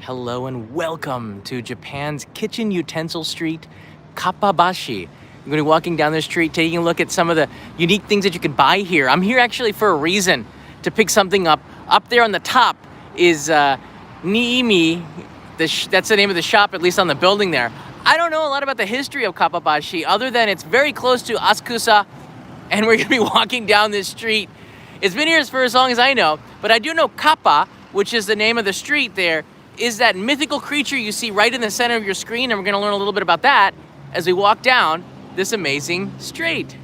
Hello and welcome to Japan's kitchen utensil street, KAPPABASHI. I'm going to be walking down the street, taking a look at some of the unique things that you can buy here. I'm here actually for a reason, to pick something up. Up there on the top is Niimi. That's the name of the shop, at least on the building there. I don't know a lot about the history of KAPPABASHI, other than it's very close to Asakusa, and we're going to be walking down this street. It's been here for as long as I know, but I do know Kappa, which is the name of the street there, is that mythical creature you see right in the center of your screen, and we're going to learn a little bit about that as we walk down this amazing street.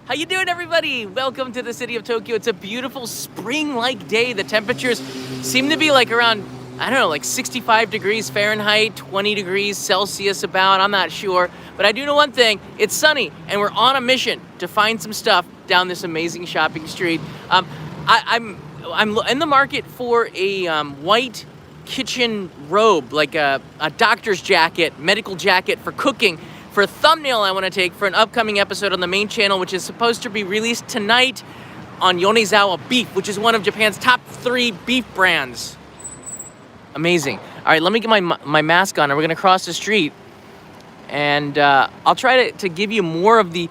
How you doing, everybody? Welcome to the city of Tokyo. It's a beautiful spring-like day. The temperatures seem to be like around, I don't know, like 65 degrees Fahrenheit, 20 degrees Celsius about, I'm not sure. But I do know one thing, it's sunny, and we're on a mission to find some stuff down this amazing shopping street. I'm in the market for a white kitchen robe, like a doctor's jacket, medical jacket for cooking, for a thumbnail I want to take for an upcoming episode on the main channel, which is supposed to be released tonight on Yonezawa Beef, which is one of Japan's top 3 beef brands. Amazing. All right, let me get my mask on, and we're going to cross the street, and I'll try to give you more of the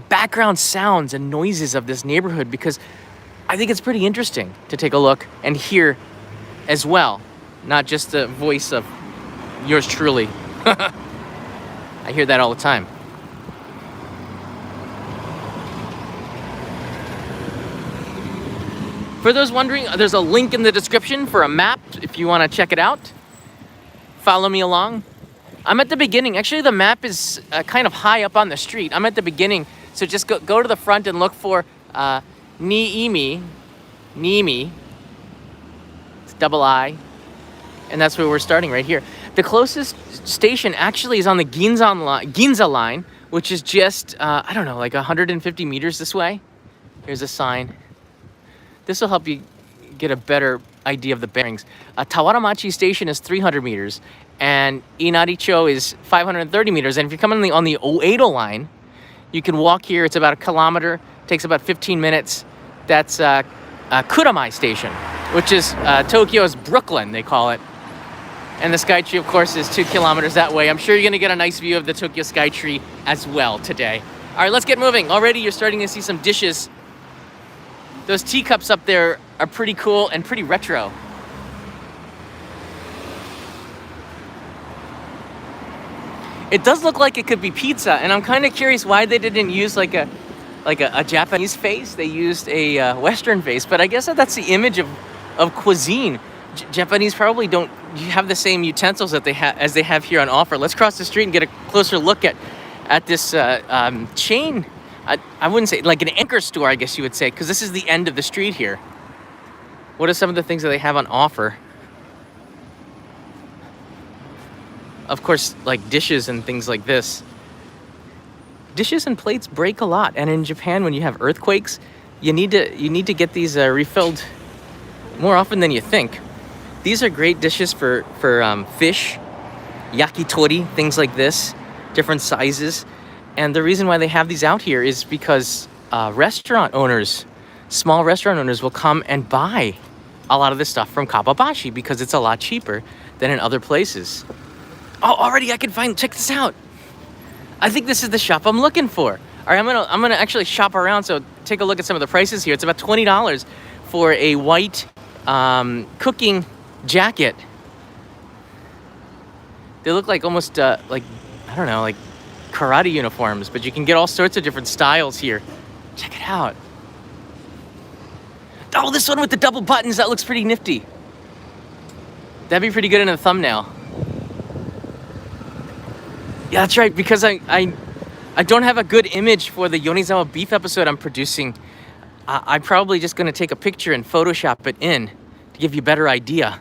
background sounds and noises of this neighborhood, because I think it's pretty interesting to take a look and hear as well, not just the voice of yours truly. I hear that all the time. For those wondering, there's a link in the description for a map if you want to check it out. Follow me along. I'm at the beginning. Actually, the map is kind of high up on the street. I'm at the beginning, so just go to the front and look for Niimi. It's double I. And that's where we're starting, right here. The closest station actually is on the Ginza line, which is just, I don't know, like 150 meters this way. Here's a sign. This will help you get a better idea of the bearings. Tawaramachi station is 300 meters, and Inaricho is 530 meters. And if you're coming on the Oedo line, you can walk here. It's about a kilometer. Takes about 15 minutes. That's Kuramai station, which is Tokyo's Brooklyn, they call it. And the Skytree, of course, is 2 kilometers that way. I'm sure you're going to get a nice view of the Tokyo Skytree as well today. All right, let's get moving. Already you're starting to see some dishes. Those teacups up there are pretty cool and pretty retro. It does look like it could be pizza, and I'm kind of curious why they didn't use like a Japanese face. They used a Western face, but I guess that's the image of cuisine. Japanese probably don't have the same utensils that as they have here on offer. Let's cross the street and get a closer look at this chain. I wouldn't say, like an anchor store, I guess you would say, because this is the end of the street here. What are some of the things that they have on offer? Of course, like dishes and things like this. Dishes and plates break a lot, and in Japan, when you have earthquakes, you need to get these refilled more often than you think. These are great dishes for fish, yakitori, things like this, different sizes. And the reason why they have these out here is because restaurant owners, small restaurant owners, will come and buy a lot of this stuff from KAPPABASHI because it's a lot cheaper than in other places. Oh, already I can check this out. I think this is the shop I'm looking for. All right, I'm gonna actually shop around, so take a look at some of the prices here. It's about $20 for a white cooking jacket. They look like almost like, I don't know, like karate uniforms, but you can get all sorts of different styles here. Check it out. Oh, this one with the double buttons, that looks pretty nifty. That'd be pretty good in a thumbnail. Yeah, that's right, because I don't have a good image for the Yonezawa Beef episode I'm producing. I'm probably just going to take a picture and Photoshop it in to give you a better idea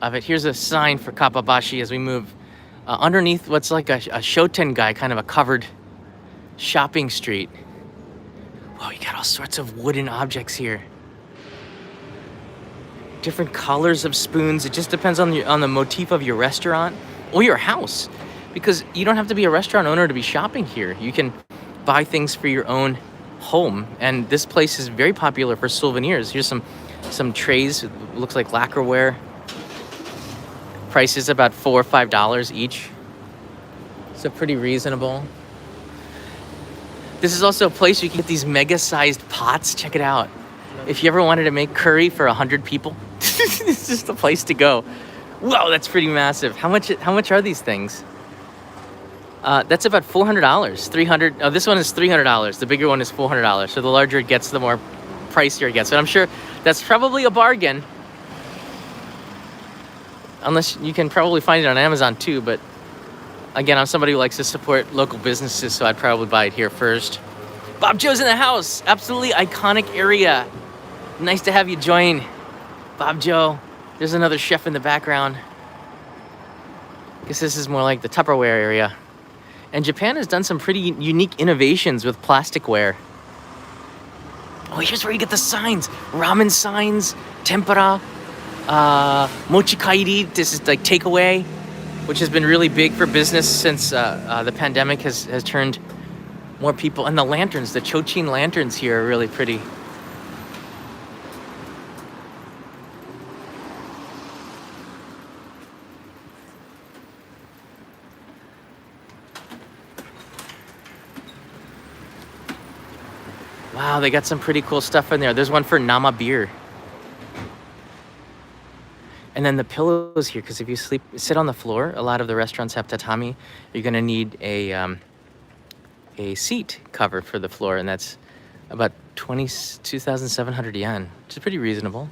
of it. Here's a sign for KAPPABASHI as we move underneath what's like a Shoten guy, kind of a covered shopping street. Whoa, you got all sorts of wooden objects here. Different colors of spoons. It just depends on the motif of your restaurant or your house, because you don't have to be a restaurant owner to be shopping here. You can buy things for your own home, and this place is very popular for souvenirs. Here's some trays. It looks like lacquerware. Price is about $4 or $5 each. So pretty reasonable. This is also a place where you can get these mega-sized pots. Check it out. If you ever wanted to make curry for 100 people, it's just the place to go. Whoa, that's pretty massive. How much are these things? That's about $400. $300. Oh, this one is $300. The bigger one is $400. So the larger it gets, the more pricier it gets. But I'm sure that's probably a bargain. Unless you can probably find it on Amazon too. But again, I'm somebody who likes to support local businesses, so I'd probably buy it here first. Bob Joe's in the house. Absolutely iconic area. Nice to have you join, Bob Joe. There's another chef in the background. Guess this is more like the Tupperware area. And Japan has done some pretty unique innovations with plasticware. Oh, here's where you get the signs. Ramen signs, tempura, mochi kairi. This is like takeaway, which has been really big for business since the pandemic has turned more people. And the lanterns, the Chochin lanterns here are really pretty. Wow, they got some pretty cool stuff in there. There's one for Nama beer. And then the pillows here, because if you sit on the floor, a lot of the restaurants have tatami. You're gonna need a seat cover for the floor, and that's about 2,700 yen, which is pretty reasonable.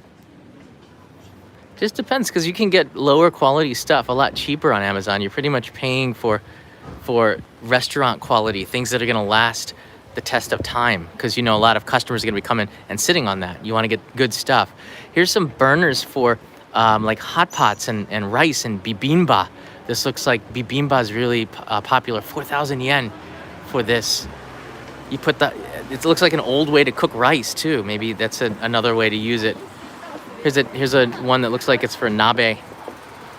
Just depends, because you can get lower quality stuff a lot cheaper on Amazon. You're pretty much paying for restaurant quality, things that are gonna last the test of time, because you know a lot of customers are going to be coming and sitting on that. You want to get good stuff. Here's some burners for like hot pots and rice and bibimbap. This looks like bibimbap is really popular. 4,000 yen for this. You put that. It looks like an old way to cook rice too. Maybe that's another way to use it. Here's a one that looks like it's for nabe.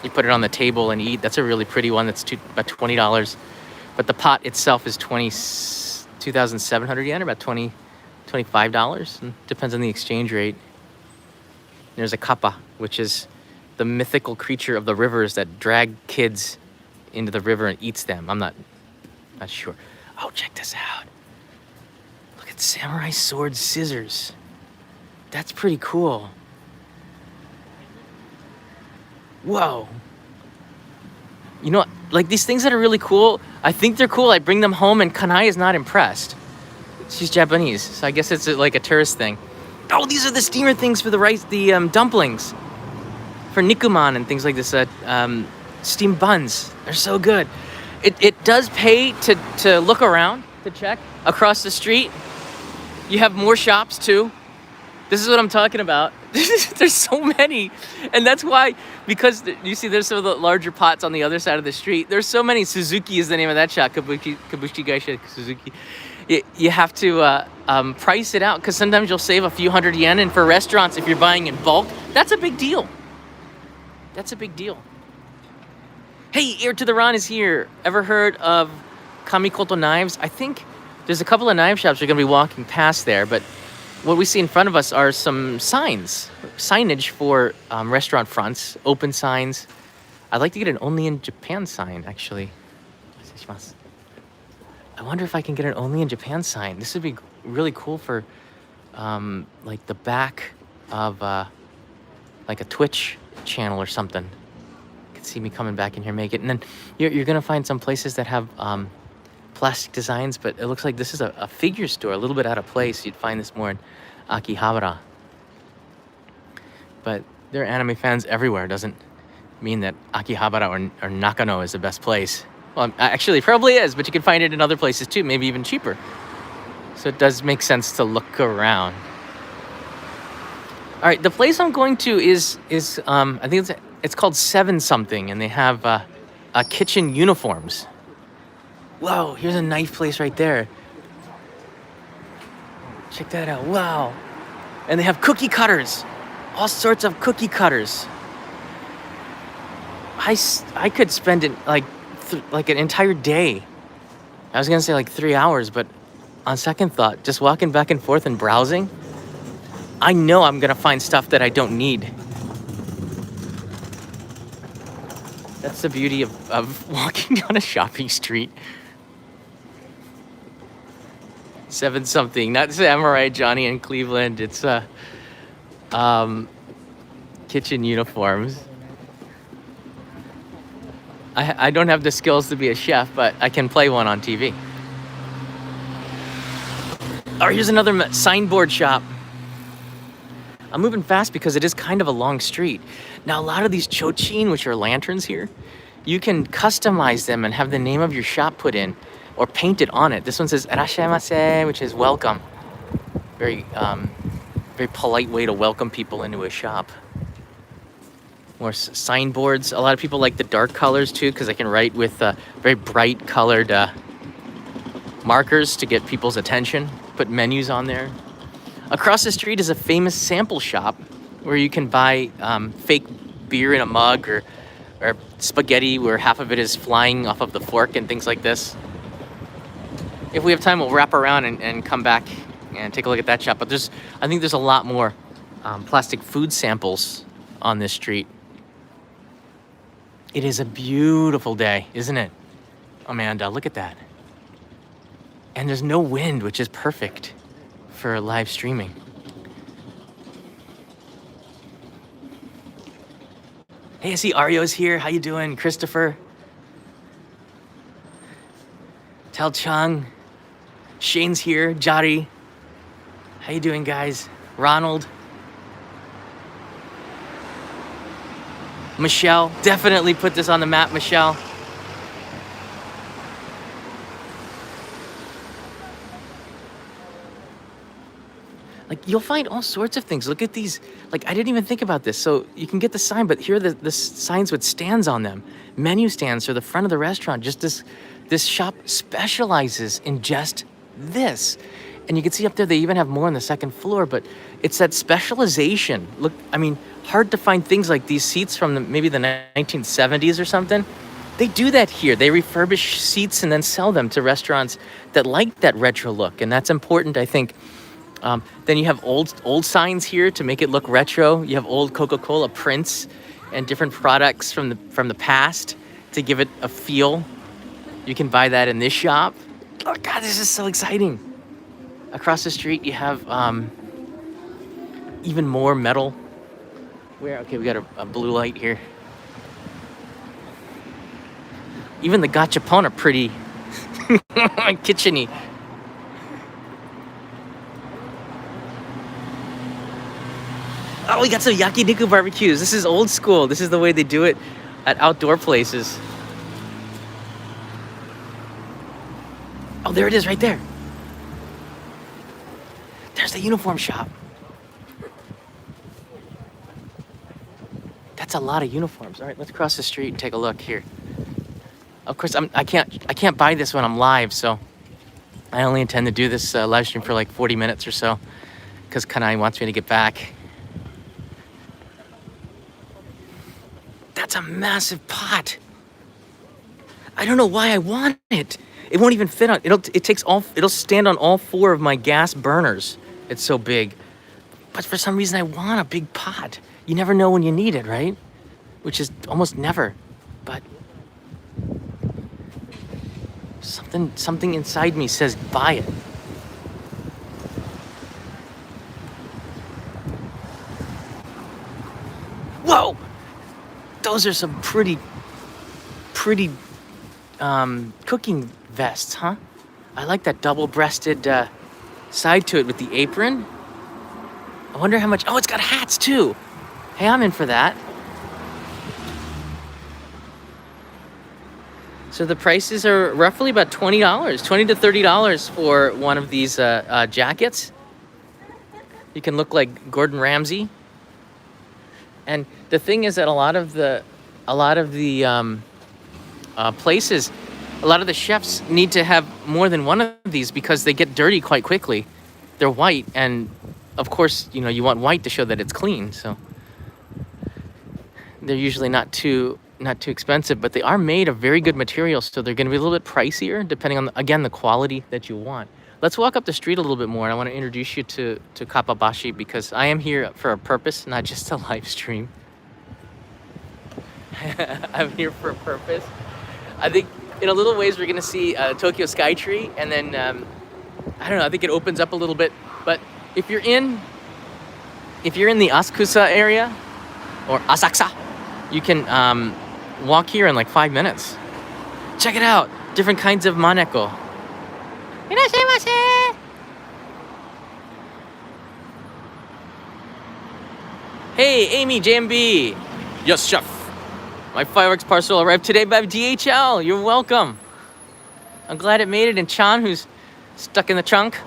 You put it on the table and eat. That's a really pretty one. That's about $20. But the pot itself is 2,700 yen, or about $25. And depends on the exchange rate. There's a kappa, which is the mythical creature of the rivers that drag kids into the river and eats them. I'm not sure. Oh, check this out. Look at samurai sword scissors. That's pretty cool. Whoa. You know, like these things that are really cool, I think they're cool. I bring them home and Kanai is not impressed. She's Japanese, so I guess it's like a tourist thing. Oh, these are the steamer things for the rice, the dumplings. For nikuman and things like this, steamed buns. They're so good. It does pay to look around, to check. Across the street, you have more shops too. This is what I'm talking about. There's so many. And that's why, because you see there's some of the larger pots on the other side of the street. There's so many. Suzuki is the name of that shop. Kabushi Gaisha Suzuki. You have to price it out, because sometimes you'll save a few hundred yen. And for restaurants, if you're buying in bulk, that's a big deal. That's a big deal. Hey, Ear to the Ron is here. Ever heard of Kamikoto knives? I think there's a couple of knife shops you're going to be walking past there, but what we see in front of us are some signage for restaurant fronts, open signs. I'd like to get an only in Japan sign, actually. I wonder if I can get an only in Japan sign. This would be really cool for like the back of like a Twitch channel or something. You can see me coming back in here, make it. And then you're gonna find some places that have plastic designs, but it looks like this is a figure store, a little bit out of place. You'd find this more in Akihabara. But there are anime fans everywhere. Doesn't mean that Akihabara or Nakano is the best place. Well, actually, it probably is, but you can find it in other places too, maybe even cheaper. So it does make sense to look around. All right, the place I'm going to is I think it's called 7 something, and they have kitchen uniforms. Whoa, here's a knife place right there. Check that out. Wow. And they have cookie cutters. All sorts of cookie cutters. I could spend it like an entire day. I was gonna say like 3 hours, but on second thought, just walking back and forth and browsing, I know I'm gonna find stuff that I don't need. That's the beauty of walking down a shopping street. 7 something, not Samurai Johnny in Cleveland. It's kitchen uniforms. I don't have the skills to be a chef, but I can play one on TV. Oh, here's another signboard shop. I'm moving fast because it is kind of a long street. Now, a lot of these chochin, which are lanterns here, you can customize them and have the name of your shop put in or painted on it. This one says "Arashaimase," which is welcome. Very, very polite way to welcome people into a shop. More signboards. A lot of people like the dark colors too, because I can write with very bright colored markers to get people's attention. Put menus on there. Across the street is a famous sample shop where you can buy fake beer in a mug or spaghetti where half of it is flying off of the fork and things like this. If we have time, we'll wrap around and come back and take a look at that shop. But I think there's a lot more plastic food samples on this street. It is a beautiful day, isn't it, Amanda? Look at that. And there's no wind, which is perfect for live streaming. Hey, I see Ario's here. How you doing, Christopher? Tel Chung. Shane's here. Jari. How you doing, guys? Ronald. Michelle. Definitely put this on the map, Michelle. Like, you'll find all sorts of things. Look at these. Like, I didn't even think about this. So you can get the sign, but here are the signs with stands on them. Menu stands for the front of the restaurant. Just this shop specializes in just this. And you can see up there, they even have more on the second floor, but it's that specialization. Look, I mean, hard to find things like these seats from maybe the 1970s or something. They do that here. They refurbish seats and then sell them to restaurants that like that retro look. And that's important, I think. Then you have old signs here to make it look retro. You have old Coca-Cola prints and different products from the past to give it a feel. You can buy that in this shop. Oh God, this is so exciting. Across the street, you have even more metal. Okay, we got a blue light here. Even the gachapon are pretty kitchen-y. Oh, we got some yakiniku barbecues. This is old school. This is the way they do it at outdoor places. Oh, there it is right there. There's the uniform shop. That's a lot of uniforms. All right, let's cross the street and take a look here. Of course, I can't buy this when I'm live, so I only intend to do this live stream for like 40 minutes or so because Kanai wants me to get back. That's a massive pot. I don't know why I want it. It won't even fit on. It'll stand on all 4 of my gas burners. It's so big. But for some reason I want a big pot. You never know when you need it, right? Which is almost never. But something inside me says buy it. Whoa! Those are some pretty cooking vests, huh? I like that double-breasted side to it with the apron. I wonder how much. Oh, it's got hats too. Hey, I'm in for that. So the prices are roughly about $20, $20 to $30 for one of these jackets. You can look like Gordon Ramsay. And the thing is that a lot of the places, a lot of the chefs need to have more than one of these because they get dirty quite quickly. They're white, and of course, you know, you want white to show that it's clean. So they're usually not too expensive, but they are made of very good materials, so they're going to be a little bit pricier depending on again the quality that you want. Let's walk up the street a little bit more. I want to introduce you to KAPPABASHI because I am here for a purpose, not just a live stream. I'm here for a purpose. I think in a little ways we're gonna see Tokyo Skytree, and then I don't know. I think it opens up a little bit. But if you're in the Asakusa area or Asakusa, you can walk here in like 5 minutes. Check it out. Different kinds of maneko. Irashaimase! Hey, Amy, JMB. Yes, chef. My fireworks parcel arrived today by DHL. You're welcome. I'm glad it made it. And Chan, who's stuck in the trunk.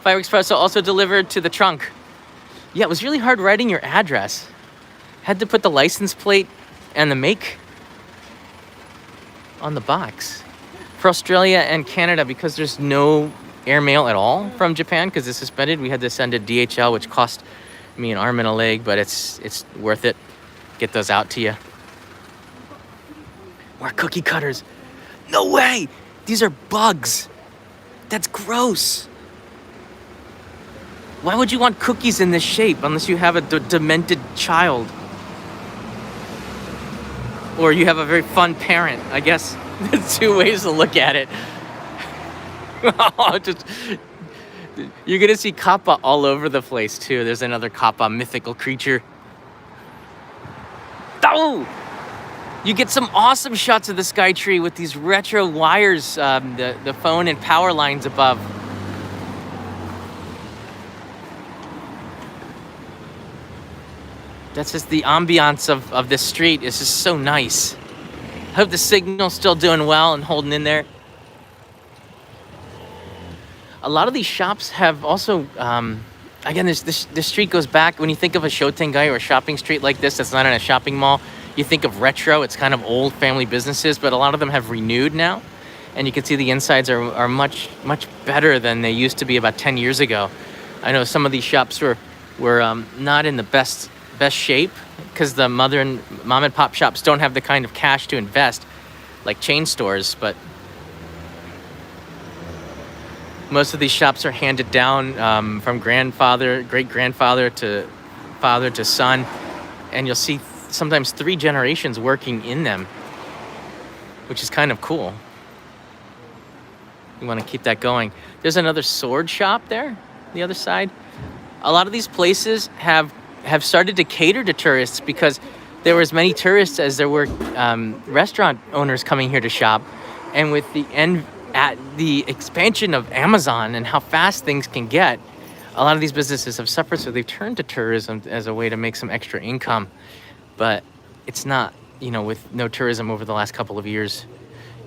Fireworks parcel also delivered to the trunk. Yeah, it was really hard writing your address. Had to put the license plate and the make on the box. For Australia and Canada, because there's no airmail at all from Japan because it's suspended, we had to send a DHL, which cost me an arm and a leg, but it's worth it. Get those out to you. More cookie cutters. No way! These are bugs. That's gross. Why would you want cookies in this shape unless you have a demented child? Or you have a very fun parent, I guess. There's two ways to look at it. You're gonna see kappa all over the place too. There's another kappa mythical creature. Oh! You get some awesome shots of the Skytree with these retro wires, the phone and power lines above. That's just the ambiance of this street. It's just so nice. I hope the signal's still doing well and holding in there. A lot of these shops have also, again, this street goes back. When you think of a Shotengai or a shopping street like this that's not in a shopping mall, you think of retro. It's kind of old family businesses, but a lot of them have renewed now. And you can see the insides are much, much better than they used to be about 10 years ago. I know some of these shops were not in the best shape because the mom and pop shops don't have the kind of cash to invest like chain stores, but most of these shops are handed down from great grandfather to father to son, and you'll see sometimes 3 generations working in them, which is kind of cool. You want to keep that going. There's another sword shop there, the other side. A lot of these places have started to cater to tourists because there were as many tourists as there were restaurant owners coming here to shop. And with the expansion of Amazon and how fast things can get, a lot of these businesses have suffered, so they've turned to tourism as a way to make some extra income. But it's not, with no tourism over the last couple of years,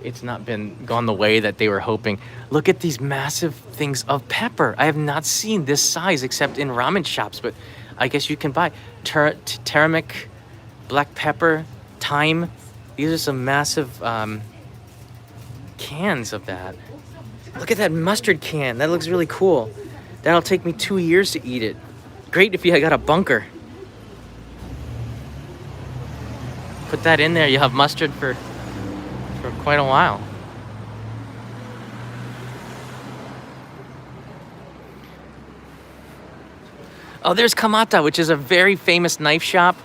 it's not gone the way that they were hoping. Look at these massive things of pepper. I have not seen this size except in ramen shops, but I guess you can buy turmeric, black pepper, thyme. These are some massive cans of that. Look at that mustard can. That looks really cool. That'll take me 2 years to eat it. Great if you got a bunker. Put that in there, you'll have mustard for quite a while. Oh, there's Kamata, which is a very famous knife shop.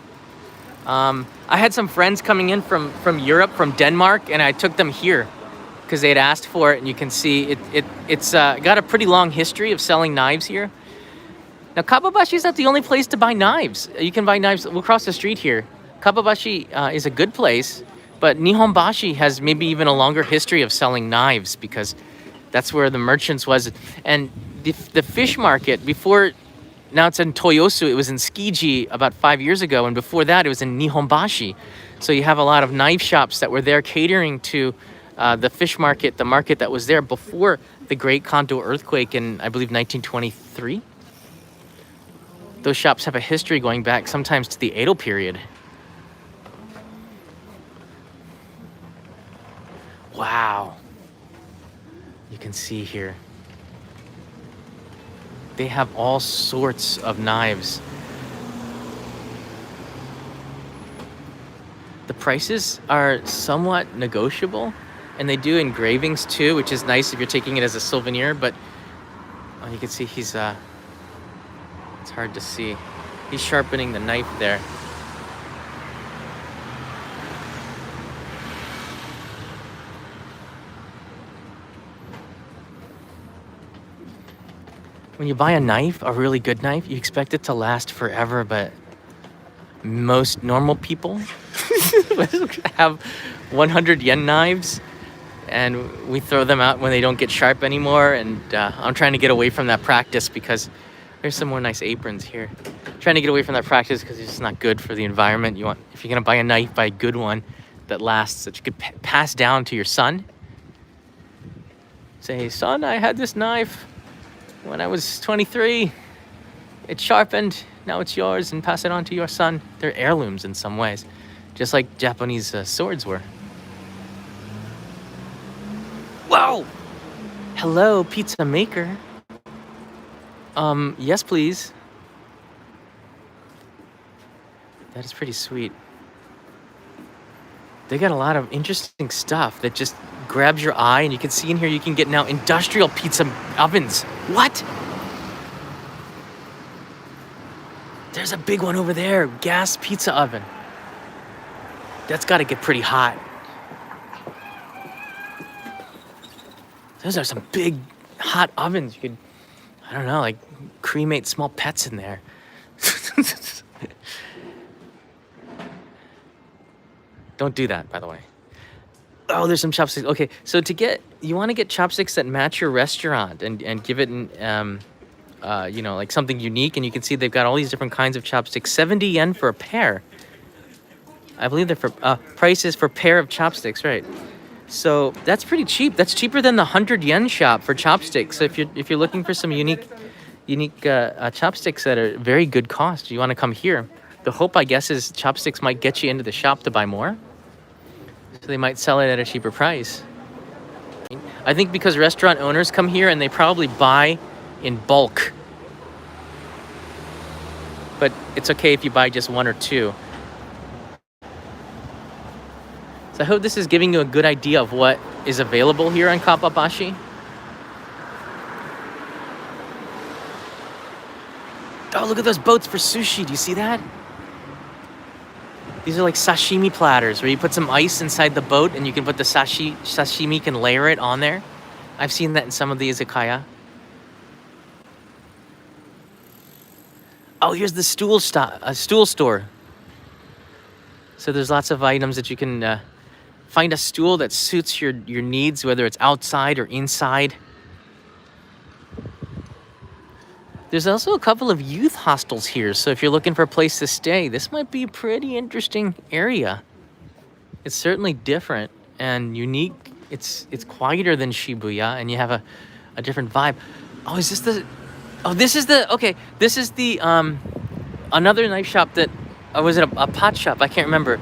I had some friends coming in from Europe, from Denmark, and I took them here because they had asked for it, and you can see it's got a pretty long history of selling knives here. Now, Kappabashi is not the only place to buy knives. You can buy knives across the street here. Kappabashi is a good place, but Nihonbashi has maybe even a longer history of selling knives because that's where the merchants was. And the fish market before, now it's in Toyosu, it was in Tsukiji about 5 years ago, and before that it was in Nihonbashi. So you have a lot of knife shops that were there catering to the fish market, the market that was there before the Great Kanto earthquake in, I believe, 1923. Those shops have a history going back sometimes to the Edo period. Wow. You can see here. They have all sorts of knives. The prices are somewhat negotiable, and they do engravings too, which is nice if you're taking it as a souvenir, but you can see he's it's hard to see. He's sharpening the knife there. When you buy a knife, a really good knife, you expect it to last forever, but most normal people have 100 yen knives, and we throw them out when they don't get sharp anymore. And I'm trying to get away from that practice because there's some more nice aprons here. Trying to get away from that practice because it's just not good for the environment. If you're gonna buy a knife, buy a good one that lasts, that you could pass down to your son. Say, son, I had this knife when I was 23. It's sharpened, now it's yours, and pass it on to your son. They're heirlooms in some ways, just like Japanese swords were. Whoa! Hello, pizza maker. Yes, please. That is pretty sweet. They got a lot of interesting stuff that just grabs your eye, and you can see in here you can get now industrial pizza ovens. What? There's a big one over there, gas pizza oven. That's got to get pretty hot. Those are some big hot ovens. You could, I don't know, like cremate small pets in there. Don't do that, by the way. Oh, there's some chopsticks. Okay, so you want to get chopsticks that match your restaurant and give it an, like something unique. And you can see they've got all these different kinds of chopsticks. 70 yen for a pair. I believe they're for prices for pair of chopsticks, right? So that's pretty cheap. That's cheaper than the 100 yen shop for chopsticks. So if you're looking for some unique chopsticks at a very good cost, you want to come here. The hope, I guess, is chopsticks might get you into the shop to buy more. So they might sell it at a cheaper price. I think because restaurant owners come here and they probably buy in bulk. But it's okay if you buy just one or two. So I hope this is giving you a good idea of what is available here on KAPPABASHI. Oh, look at those boats for sushi. Do you see that? These are like sashimi platters where you put some ice inside the boat and you can put the sashimi, you can layer it on there. I've seen that in some of the izakaya. Oh, here's the stool store. So there's lots of items that you can find a stool that suits your needs, whether it's outside or inside. There's also a couple of youth hostels here, so if you're looking for a place to stay, this might be a pretty interesting area. It's certainly different and unique. It's quieter than Shibuya, and you have a different vibe. Oh, is this the... Oh, this is the... Okay, this is the... another knife shop that... Or was it a pot shop? I can't remember.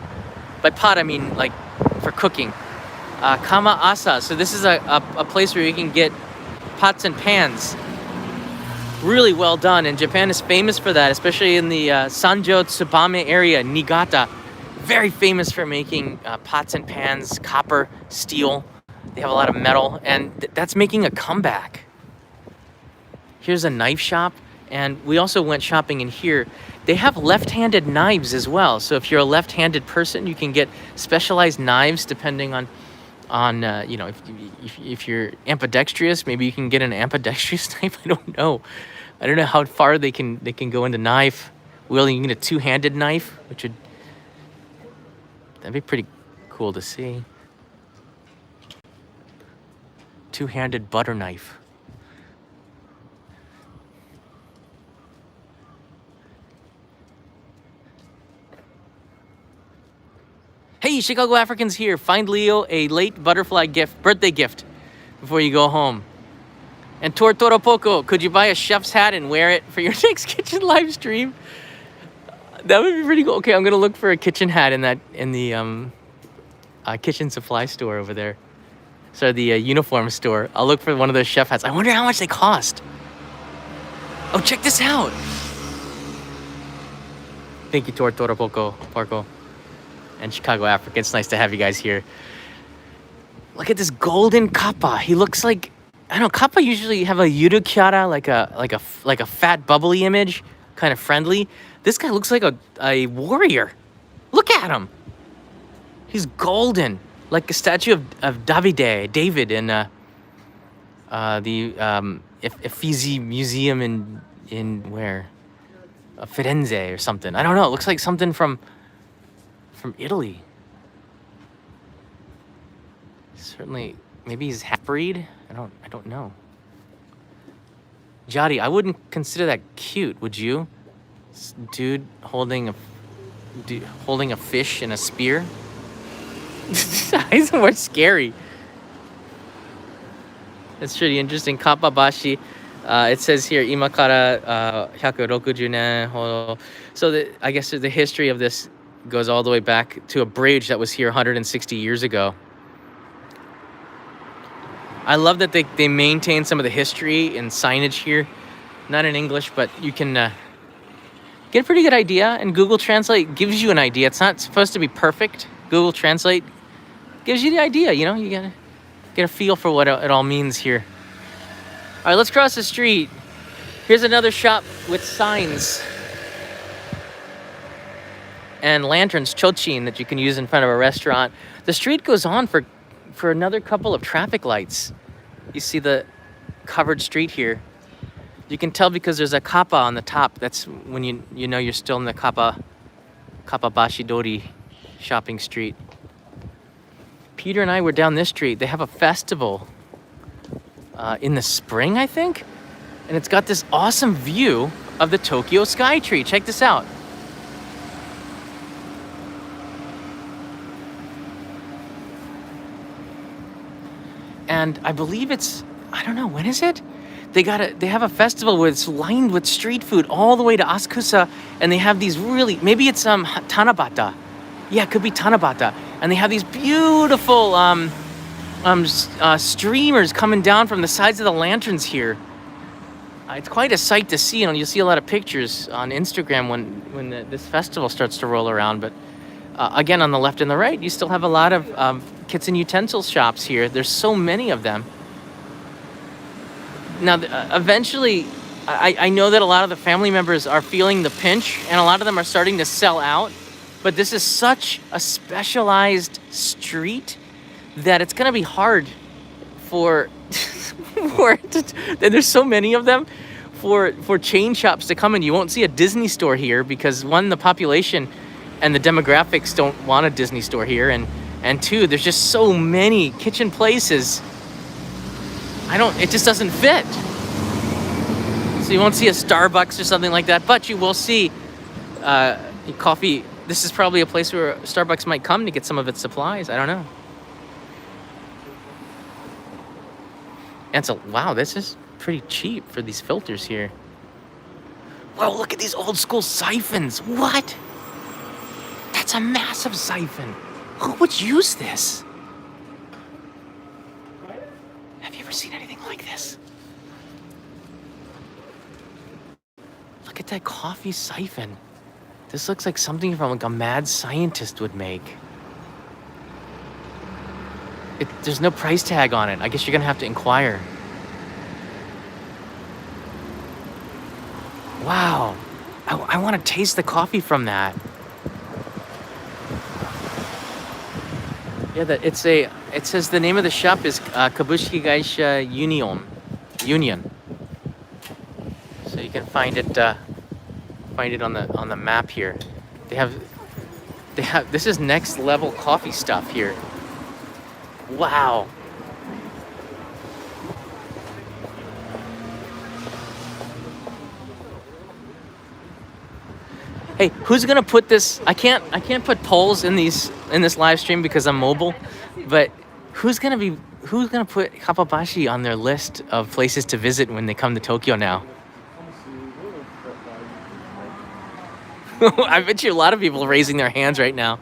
By pot, I mean, like, for cooking. Kama Asa. So this is a place where you can get pots and pans. Really well done, and Japan is famous for that, especially in the Sanjo Tsubame area, Niigata. Very famous for making pots and pans, copper, steel. They have a lot of metal, and that's making a comeback. Here's a knife shop, and we also went shopping in here. They have left-handed knives as well, so if you're a left-handed person, you can get specialized knives depending on if you're ambidextrous, maybe you can get an ambidextrous knife. I don't know how far they can go into knife. Well, you can get a two-handed knife, that'd be pretty cool to see. Two-handed butter knife. Hey, Chicago Africans here. Find Leo a late birthday gift before you go home. And Tortoro Poco, could you buy a chef's hat and wear it for your next kitchen live stream? That would be pretty cool. Okay, I'm gonna look for a kitchen hat in the kitchen supply store over there. So the uniform store. I'll look for one of those chef hats. I wonder how much they cost. Oh, check this out. Thank you, Tortoro Poco, and Chicago Africa. It's nice to have you guys here. Look at this golden kappa. He looks like, I don't know, kappa usually have a yurukyara, like a fat bubbly image, kind of friendly. This guy looks like a warrior. Look at him. He's golden, like a statue of David in the Uffizi Museum in where? Firenze or something. I don't know. It looks like something from Italy. Certainly, maybe he's half-breed. I don't know. Jody, I wouldn't consider that cute, would you? Dude holding a fish and a spear. It's more scary. It's pretty interesting. Kappabashi. It says here, imakara 160 nen hodo. So I guess the history of this goes all the way back to a bridge that was here 160 years ago. I love that they maintain some of the history and signage here. Not in English, but you can get a pretty good idea. And Google Translate gives you an idea. It's not supposed to be perfect. Google Translate gives you the idea, you know? You gotta get a feel for what it all means here. All right, let's cross the street. Here's another shop with signs and lanterns, chochin, that you can use in front of a restaurant. The street goes on for another couple of traffic lights. You see the covered street here. You can tell because there's a kappa on the top. That's when you know you're still in the Kappabashi Dori shopping street. Peter and I were down this street. They have a festival in the spring, I think. And it's got this awesome view of the Tokyo Sky Tree. Check this out. And I believe I don't know, when is it? They have a festival where it's lined with street food all the way to Asakusa, and they have these maybe it's Tanabata. Yeah, it could be Tanabata. And they have these beautiful streamers coming down from the sides of the lanterns here. It's quite a sight to see, and you'll see a lot of pictures on Instagram when this festival starts to roll around. But again, on the left and the right, you still have a lot of kitchen utensil shops here. There's so many of them. Now, eventually, I know that a lot of the family members are feeling the pinch, and a lot of them are starting to sell out. But this is such a specialized street that it's going to be hard and there's so many of them, for chain shops to come in. You won't see a Disney store here because, one, the population and the demographics don't want a Disney store here, and two, there's just so many kitchen places. It just doesn't fit. So you won't see a Starbucks or something like that, but you will see coffee. This is probably a place where Starbucks might come to get some of its supplies. I don't know. And so, wow, this is pretty cheap for these filters here. Wow, look at these old school siphons. What? That's a massive siphon. Who would use this? Have you ever seen anything like this? Look at that coffee siphon. This looks like something from a mad scientist would make. There's no price tag on it. I guess you're gonna have to inquire. Wow. I want to taste the coffee from that. Yeah, it says the name of the shop is Kabushiki Gaisha Union. So you can find it on the map here. They have this is next level coffee stuff here. Wow. Hey, who's gonna put this? I can't put polls in this live stream because I'm mobile, but who's gonna put Kappabashi on their list of places to visit when they come to Tokyo now? I bet you a lot of people are raising their hands right now.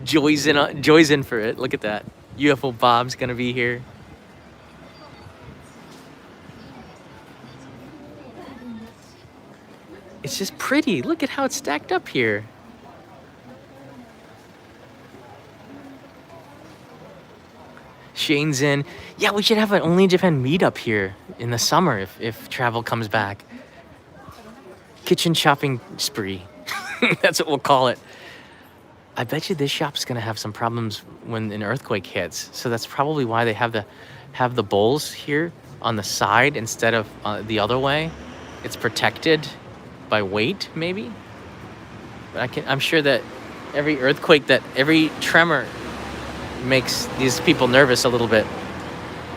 Joy's in for it. Look at that. UFO Bob's gonna be here. It's just pretty. Look at how it's stacked up here. Shane's in. Yeah, we should have an Only in Japan meetup here in the summer if travel comes back. Kitchen shopping spree. That's what we'll call it. I bet you this shop's gonna have some problems when an earthquake hits. So that's probably why they have have the bowls here on the side instead of the other way. It's protected by weight, maybe. But I'm sure that every earthquake, that every tremor makes these people nervous a little bit.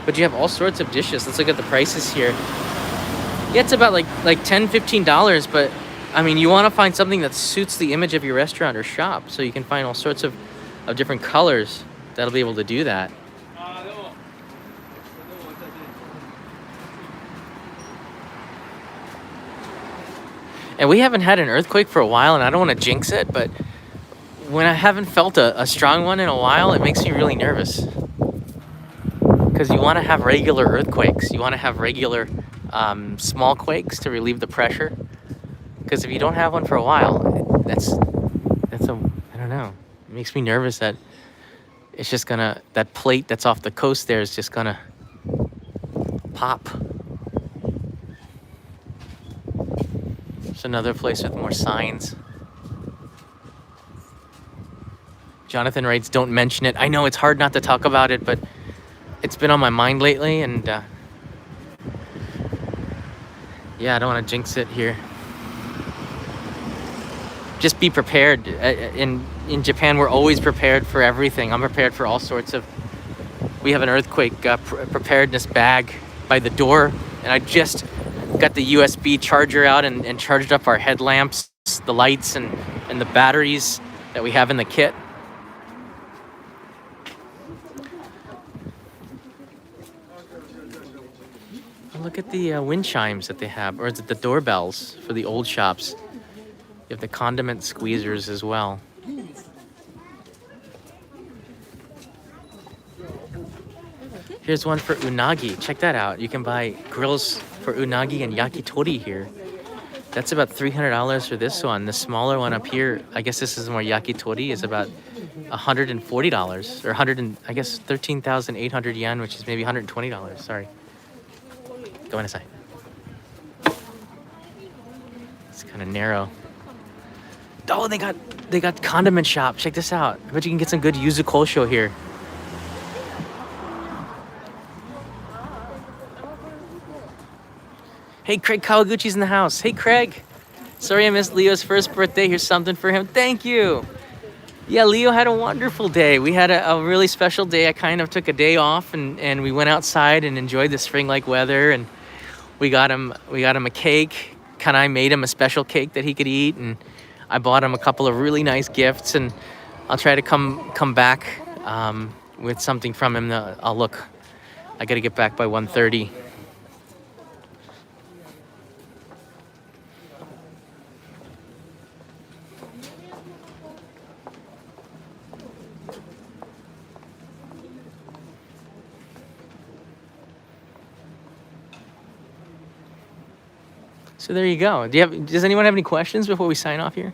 But you have all sorts of dishes. Let's look at the prices here. Yeah, it's about like $10-15, but I mean, you want to find something that suits the image of your restaurant or shop, so you can find all sorts of different colors that'll be able to do that. And we haven't had an earthquake for a while, and I don't want to jinx it, but when I haven't felt a strong one in a while, it makes me really nervous. Because you want to have regular earthquakes. You want to have regular small quakes to relieve the pressure. Because if you don't have one for a while, I don't know. It makes me nervous that it's just gonna, that plate that's off the coast there is just gonna pop. There's another place with more signs. Jonathan writes, don't mention it. I know it's hard not to talk about it, but it's been on my mind lately, and yeah, I don't want to jinx it here. Just be prepared. In Japan, we're always prepared for everything. I'm prepared for all sorts of... We have an earthquake preparedness bag by the door, and I just got the USB charger out and charged up our headlamps, the lights, and the batteries that we have in the kit. Look at the wind chimes that they have, or is it the doorbells for the old shops? You have the condiment squeezers as well. Here's one for unagi. Check that out. You can buy grills for unagi and yakitori here. That's about $300 for this one. The smaller one up here, I guess this is more yakitori, is about $140, or I guess 13,800 yen, which is maybe $120. Sorry. Go inside. It's kind of narrow. Oh, they got condiment shop. Check this out. I bet you can get some good yuzu kosho here. Hey, Craig Kawaguchi's in the house. Hey, Craig. Sorry I missed Leo's first birthday. Here's something for him. Thank you. Yeah, Leo had a wonderful day. We had a really special day. I kind of took a day off and we went outside and enjoyed the spring-like weather, and we got him a cake. Kanai made him a special cake that he could eat, and I bought him a couple of really nice gifts, and I'll try to come back with something from him. I got to get back by 1:30. So there you go. Does anyone have any questions before we sign off here?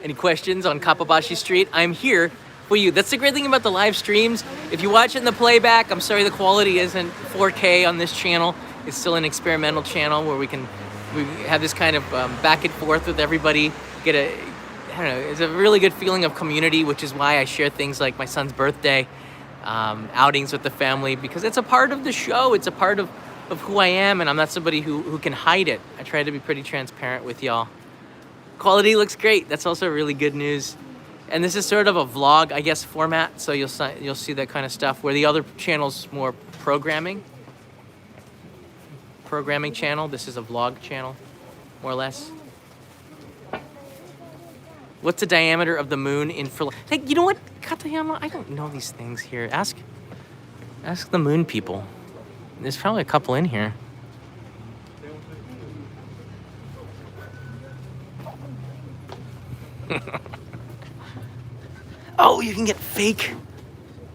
Any questions on Kappabashi Street? I'm here for you. That's the great thing about the live streams. If you watch it in the playback, I'm sorry the quality isn't 4K on this channel. It's still an experimental channel where we have this kind of back and forth with everybody. I don't know, it's a really good feeling of community, which is why I share things like my son's birthday, outings with the family, because it's a part of the show. It's a part of who I am, and I'm not somebody who can hide it. I try to be pretty transparent with y'all. Quality looks great. That's also really good news. And this is sort of a vlog, I guess, format, so you'll see that kind of stuff, where the other channel's more programming channel. This is a vlog channel, more or less. What's the diameter of the moon in Hey, you know what, Katayama? I don't know these things here. Ask the moon people. There's probably a couple in here. Oh, you can get fake.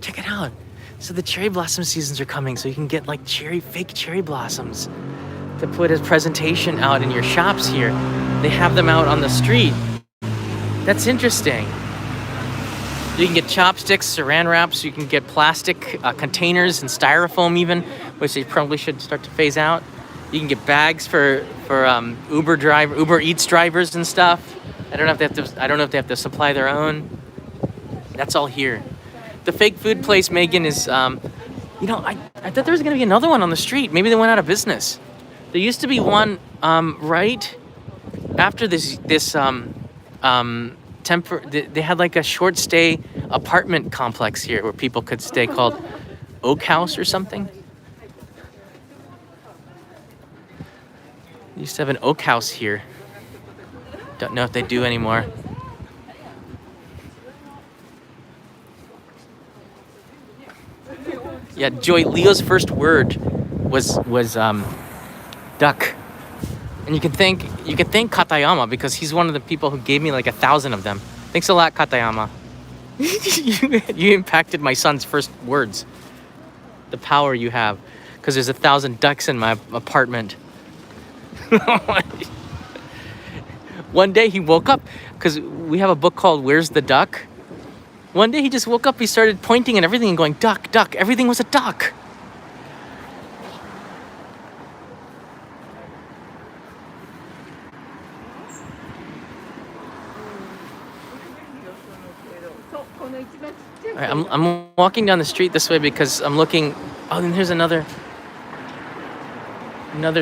Check it out. So the cherry blossom seasons are coming, so you can get like fake cherry blossoms to put as presentation out in your shops here. They have them out on the street. That's interesting. You can get chopsticks, saran wraps, you can get plastic containers and styrofoam even, which they probably should start to phase out. You can get bags for Uber Eats drivers and stuff. I don't know if they have to supply their own. That's all here. The fake food place, Megan, is I thought there was gonna be another one on the street. Maybe they went out of business. There used to be one right after they had like a short stay apartment complex here where people could stay called Oak House or something. They used to have an Oak House here. Don't know if they do anymore. Yeah, Joy, Leo's first word was duck. And you can thank Katayama because he's one of the people who gave me like 1,000 of them. Thanks a lot, Katayama. You impacted my son's first words. The power you have, because there's 1,000 ducks in my apartment. One day he woke up, because we have a book called Where's the Duck? One day he just woke up, he started pointing at everything and going, duck, duck. Everything was a duck. All right, I'm walking down the street this way because I'm looking. Oh, and here's another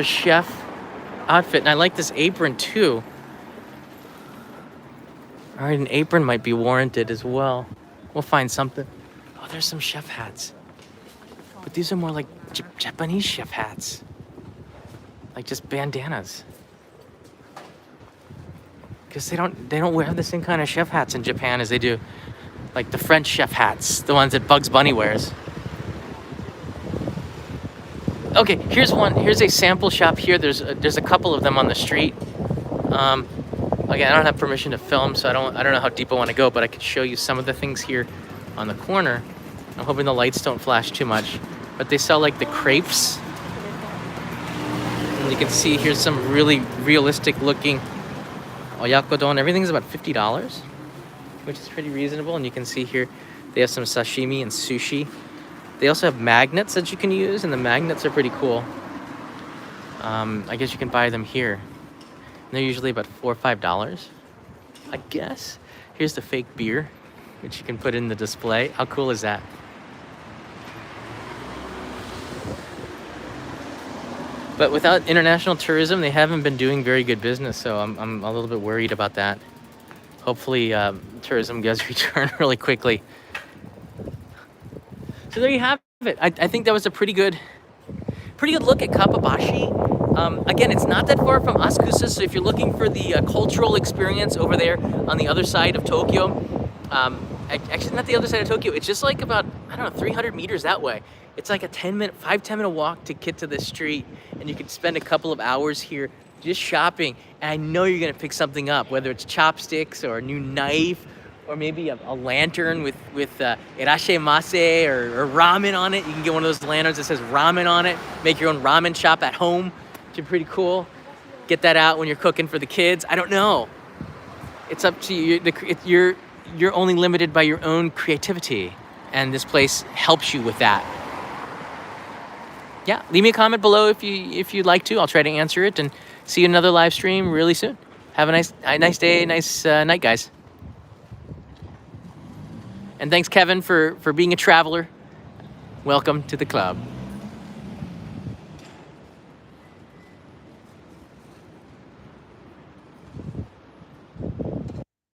chef outfit, and I like this apron too. All right, an apron might be warranted as well. We'll find something. Oh, there's some chef hats, but these are more like Japanese chef hats, like just bandanas. Because they don't wear the same kind of chef hats in Japan as they do. Like the French chef hats, the ones that Bugs Bunny wears. Okay, here's one. Here's a sample shop here. There's a couple of them on the street. Again, I don't have permission to film, so I don't know how deep I want to go, but I could show you some of the things here on the corner. I'm hoping the lights don't flash too much. But they sell like the crepes. And you can see here's some really realistic looking oyakodon. Everything's about $50. Which is pretty reasonable. And you can see here they have some sashimi and sushi. They also have magnets that you can use, and the magnets are pretty cool. I guess you can buy them here. And they're usually about $4 or $5, I guess. Here's the fake beer, which you can put in the display. How cool is that? But without international tourism, they haven't been doing very good business, so I'm a little bit worried about that. Hopefully, tourism does return really quickly. So there you have it. I think that was a pretty good look at KAPPABASHI. Again, it's not that far from Asakusa, so if you're looking for the cultural experience over there on the other side of Tokyo, actually not the other side of Tokyo, it's just like about, 300 meters that way. It's like a 10 minute walk to get to this street, and you could spend a couple of hours here just shopping, and I know you're gonna pick something up, whether it's chopsticks or a new knife, or maybe a lantern with irashimase or ramen on it. You can get one of those lanterns that says ramen on it. Make your own ramen shop at home, which is pretty cool. Get that out when you're cooking for the kids. I don't know. It's up to you. You're only limited by your own creativity, and this place helps you with that. Yeah, leave me a comment below if you'd like to. I'll try to answer it, and see you in another live stream really soon. Have a nice day, nice night, guys. And thanks, Kevin, for being a traveler. Welcome to the club.